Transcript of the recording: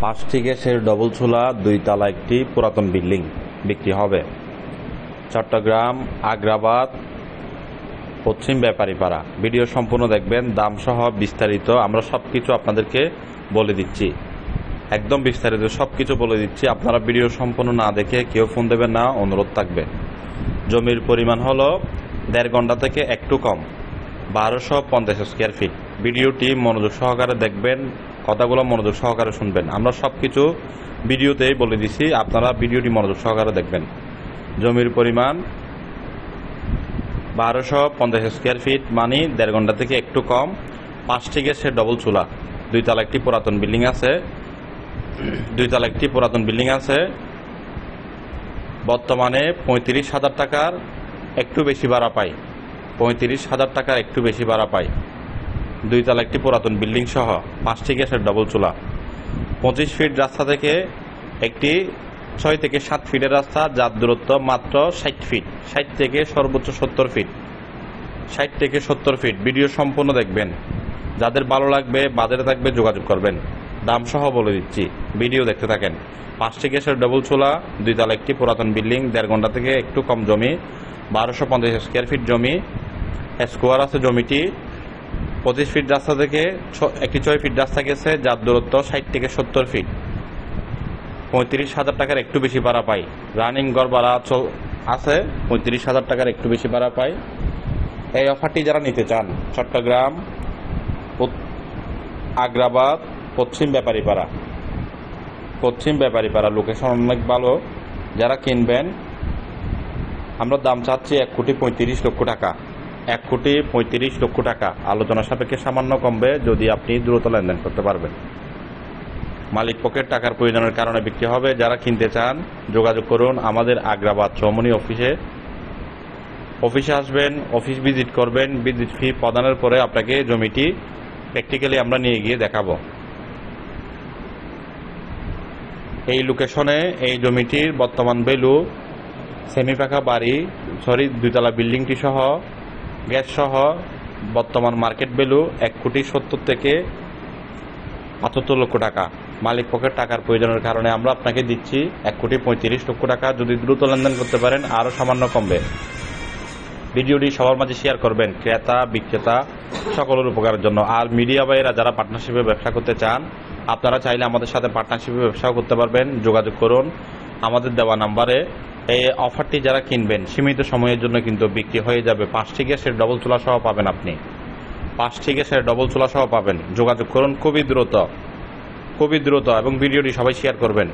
5টি গ্যাসের ডবল চুলা 2 তলা একটি পুরাতন বিল্ডিং বিক্রি হবে চট্টগ্রাম আগ্রাবাদ পশ্চিম ব্যাপারীপাড়া। ভিডিও সম্পূর্ণ দেখবেন, দাম সহ বিস্তারিত আমরা সবকিছু আপনাদেরকে বলে দিচ্ছি, একদম বিস্তারিত সবকিছু বলে দিচ্ছি। আপনারা ভিডিও সম্পূর্ণ না দেখে কেউ ফোন দেবেন না, অনুরোধ থাকবে। জমির পরিমাণ হলো 1.5 ঘন্টা থেকে একটু কম, 1250 স্কোয়ার ফিট। ভিডিওটি মনোযোগ সহকারে দেখবেন, কথাগুলো মনোযোগ সহকারে শুনবেন। আমরা সবকিছু ভিডিওতেই বলে দিছি, আপনারা ভিডিওটি মনোযোগ সহকারে দেখবেন। জমির পরিমাণ 1250 স্কোয়ার ফিট, মানে 1.5 ঘন্টা থেকে একটু কম। 5টি গ্যাসের ডবল চুলা, 2 তলা একটি পুরাতন বিল্ডিং আছে। 2 তলা একটি পুরাতন বিল্ডিং আছে। বর্তমানে 35,000 টাকার একটু বেশি ভাড়া পাই, 35,000 টাকার একটু বেশি ভাড়া পাই। 2 তলা একটি পুরাতন বিল্ডিং সহ 5টি গ্যাসের ডবল চুলা। 25 ফিট রাস্তা থেকে একটি 6 থেকে 7 ফিটের রাস্তা, যার দূরত্ব মাত্র 60 ফিট, 60 থেকে সর্বোচ্চ 70 ফিট, 60 থেকে 70 ফিট। ভিডিও সম্পূর্ণ দেখবেন, যাদের ভালো লাগবে বাজারে থাকবে যোগাযোগ করবেন। দাম সহ বলে দিচ্ছি, ভিডিও দেখতে থাকেন। 5টি গ্যাসের ডবল চুলা, 2 তলা একটি পুরাতন বিল্ডিং, 1.5 ঘন্টা থেকে একটু কম জমি, 1250 স্কোয়ার ফিট জমি, স্কোয়ার আছে জমিটি। 25 ফিট রাস্তা থেকে একটি 6 ফিট রাস্তা গেছে, যার দূরত্ব 60 থেকে 70 ফিট। 35,000 টাকার একটু বেশি ভাড়া পাই। রানিং ঘর ভাড়া আছে, 35,000 টাকার একটু বেশি ভাড়া পাই। এই অফারটি যারা নিতে চান, চট্টগ্রাম আগ্রাবাদ পশ্চিম ব্যাপারীপাড়া লোকেশন অনেক ভালো। যারা কিনবেন, আমরা দাম চাচ্ছি 1,35,00,000 টাকা, 1,35,00,000 টাকা। আলোচনা সাপেক্ষে সামান্য কমবে যদি আপনি দ্রুত লেনদেন করতে পারবেন। মালিক পক্ষের টাকার প্রয়োজনের কারণে বিক্রি হবে। যারা কিনতে চান যোগাযোগ করুন আমাদের আগ্রাবাদ চৌমনি অফিসে আসবেন, অফিস ভিজিট করবেন। ভিজিট ফি প্রদানের পরে আপনাকে জমিটি প্র্যাকটিক্যালি আমরা নিয়ে গিয়ে দেখাবো। এই লোকেশনে এই জমিটির বর্তমান ভ্যালু, সেমি পাকা বাড়ি 2 তলা বিল্ডিংটি সহ গ্যাস সহ বর্তমান মার্কেট ভ্যালু 1,70,00,000 থেকে 75,00,000 টাকা। মালিক পক্ষের টাকার প্রয়োজনের কারণে আমরা আপনাকে দিচ্ছি 1,35,00,000 টাকা। যদি দ্রুত লেনদেন করতে পারেন আরও সামান্য কমবে। ভিডিওটি সবার মাঝে শেয়ার করবেন, ক্রেতা বিক্রেতা সকলের উপকারের জন্য। আর মিডিয়া ভাইয়েরা যারা পার্টনারশিপে ব্যবসা করতে চান, আপনারা চাইলে আমাদের সাথে পার্টনারশিপে ব্যবসাও করতে পারবেন। যোগাযোগ করুন আমাদের দেওয়া নাম্বারে। এই অফারটি যারা কিনবেন সীমিত সময়ের জন্য কিন্তু বিক্রি হয়ে যাবে। 5টি গ্যাসের ডবল চুলা সহ পাবেন, আপনি 5টি গ্যাসের ডবল চুলা সহ পাবেন। যোগাযোগ করুন খুবই দ্রুত এবং ভিডিওটি সবাই শেয়ার করবেন।